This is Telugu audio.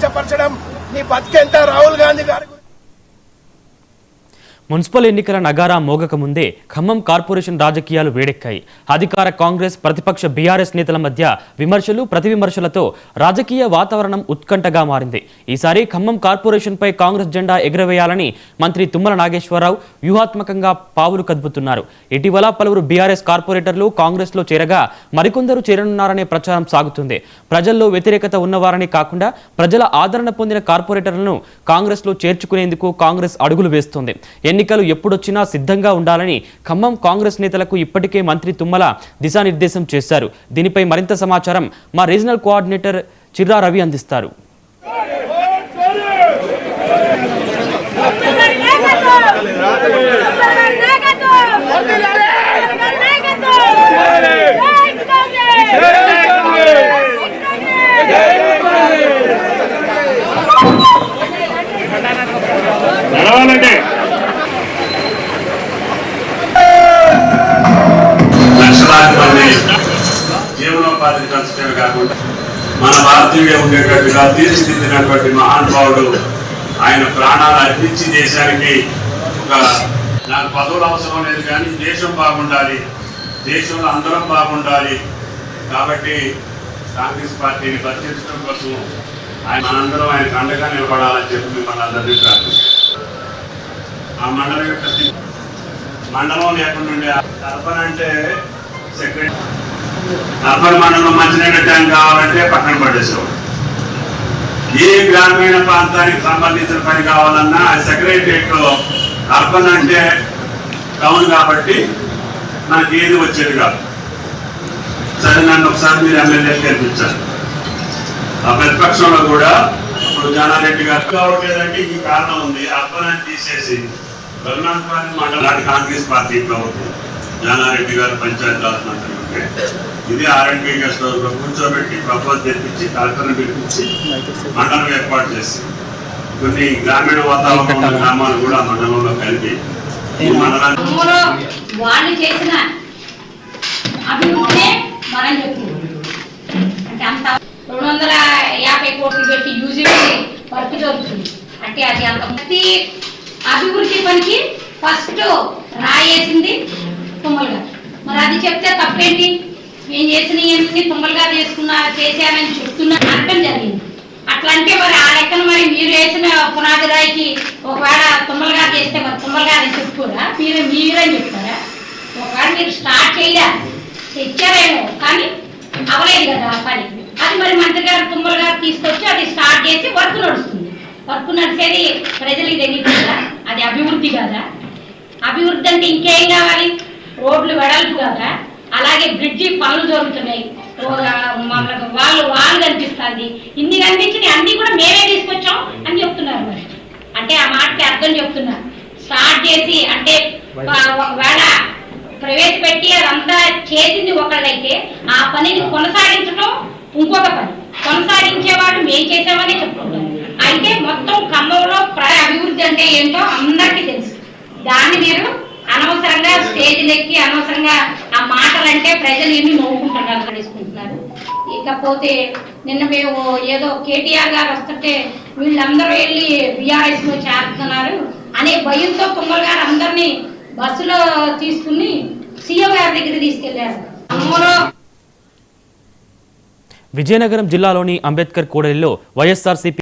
కించపరచడం నీ బతికెంత రాహుల్ గాంధీ గారి మున్సిపల్ ఎన్నికల నగారా మోగక ముందే ఖమ్మం కార్పొరేషన్ రాజకీయాలు వేడెక్కాయి. అధికార కాంగ్రెస్ ప్రతిపక్ష బీఆర్ఎస్ నేతల మధ్య విమర్శలు ప్రతివిమర్శలతో రాజకీయ వాతావరణం ఉత్కంఠగా మారింది. ఈసారి ఖమ్మం కార్పొరేషన్ పై కాంగ్రెస్ జెండా ఎగురవేయాలని మంత్రి తుమ్మల నాగేశ్వరరావు వ్యూహాత్మకంగా పావులు కదుపుతున్నారు. ఇటీవల పలువురు బీఆర్ఎస్ కార్పొరేటర్లు కాంగ్రెస్ లో చేరగా మరికొందరు చేరనున్నారనే ప్రచారం సాగుతుంది. ప్రజల్లో వ్యతిరేకత ఉన్నవారని కాకుండా ప్రజల ఆదరణ పొందిన కార్పొరేటర్లను కాంగ్రెస్ లో చేర్చుకునేందుకు కాంగ్రెస్ అడుగులు వేస్తోంది. ఎన్నికలు ఎప్పుడొచ్చినా సిద్ధంగా ఉండాలని ఖమ్మం కాంగ్రెస్ నేతలకు ఇప్పటికే మంత్రి తుమ్మల దిశానిర్దేశం చేశారు. దీనిపై మరింత సమాచారం మా రీజనల్ కోఆర్డినేటర్ చిర్రా రవి అందిస్తారు. జీవనోపాధి కల్చర్ కాకుండా మన భారతీయుడే ఉండేటట్టుగా తీర్చిదిద్దినటువంటి మహానుభావుడు. ఆయన ప్రాణాలు అర్పించి దేశానికి నాకు పదవులు అవసరం లేదు, కానీ దేశం బాగుండాలి, దేశంలో అందరం బాగుండాలి. కాబట్టి కాంగ్రెస్ పార్టీని బతికించడం కోసం మనందరం ఆయనకు అండగా నిలబడాలని చెప్పి మిమ్మల్ని అందరినీ ప్రార్థిస్తాం. ఆ మండలం యొక్క మండలం లేకుండా అర్బన్ అంటే సెక్రటరీ అర్బన్ మండలం మంచినీళ్ళ ట్యాంక్ కావాలంటే పక్కన పడేసాం. ఏ గ్రామీణ ప్రాంతానికి సంబంధించిన పని కావాలన్నా సెక్రటరియట్ అర్బన్ అంటే టౌన్ కాబట్టి మనకి ఏది వచ్చేది కాదు. సరే, నన్ను ఒకసారి మీరు ఎమ్మెల్యే గెలిపించారు. ఆ ప్రతిపక్షంలో కూడా ఇప్పుడు జానారెడ్డి గారు కావట్లేదంటే ఈ కారణం ఉంది. అర్బన్ అని తీసేసి రఘునాథపాలెం మండలానికి కాంగ్రెస్ పార్టీ ప్రభుత్వం జానారెడ్డి గారు పంచాయతీరాజ్ మంత్రి ఉంటే ఇది ఆర్ఎండ్బి గెస్ట్ హౌస్ లో కూర్చోబెట్టి ప్రపోజ్ తెప్పించి కలెక్టర్ని పిలిపించి మండలం ఏర్పాటు చేసి కొన్ని గ్రామీణ వాతావరణం ఉన్న గ్రామాలు కూడా మండలంలో కలిపి ఈ మండలాన్ని వాళ్ళు చేసిన అభివృద్ధి మనం చెప్తున్నాం. అంటే అంత 250 కోట్లు పెట్టి యూజీబీ వర్క్ జరుగుతుంది. అంటే అది అంత ప్రతి అభివృద్ధి పనికి ఫస్ట్ రాయేసింది తుమ్మల గారు. మరి అది చెప్తే తప్పేంటి? నేను చేసినవన్నీ తుమ్మల గారు చేశానని చెప్తున్నా అనటం జరిగింది. అట్లా అంటే మరి ఆ లెక్కన మరి మీరు వేసిన పునాది రాయికి ఒకవేళ తుమ్మల గారు చేస్తే మరి తుమ్మల గారు చెప్పుకోరా? మీరని చెప్తారా? ఒకవేళ మీరు స్టార్ట్ చేయరా, తెచ్చారేమో కానీ అవలేదు కదా ఆ పని. అది మరి మంత్రి గారు తుమ్మల గారు తీసుకొచ్చి అది స్టార్ట్ చేసి వర్క్ నడుస్తుంది. వర్క్ నడిచేది ప్రజలకు తెలియదు కదా, అది అభివృద్ధి కదా. అభివృద్ధి అంటే ఇంకేం కావాలి? రోడ్లు వెడల్పు కదా, అలాగే బ్రిడ్జి పనులు జరుగుతున్నాయి, వాళ్ళు కనిపిస్తుంది. ఇన్ని కనిపించినాయి, అన్ని కూడా మేమే తీసుకొచ్చాం అని చెప్తున్నారు. మరి అంటే ఆ మాటకి అర్థం చెప్తున్నారు. స్టార్ట్ చేసి అంటే ఒకవేళ ప్రవేశపెట్టి అదంతా చేసింది ఒకళ్ళైతే ఆ పనిని కొనసాగించడం ఇంకొక పని. కొనసాగించేవాడు మేము చేసామని చెప్తున్నారు. అయితే మొత్తం ఖమ్మంలో అభివృద్ధి అంటే ఏంటో అందరికీ తెలుసు. దాన్ని మీరు అనవసరంగా స్టేజ్ ఎక్కి అనవసరంగా ఆ మాటలంటే ప్రజలు ఎన్ని నవ్వుకుంటున్నారు, తీసుకుంటున్నారు. ఇకపోతే నిన్న మేము ఏదో కేటీఆర్ గారు వస్తుంటే వీళ్ళందరూ వెళ్ళి బీఆర్ఎస్ లో చేరుతున్నారు అనే భయంతో తుమ్మల గారు అందరినీ బస్సులో తీసుకుని సీఎం గారి దగ్గరికి తీసుకెళ్లారు. విజయనగరం జిల్లాలోని అంబేద్కర్ కూడలిలో వైఎస్ఆర్సీపీ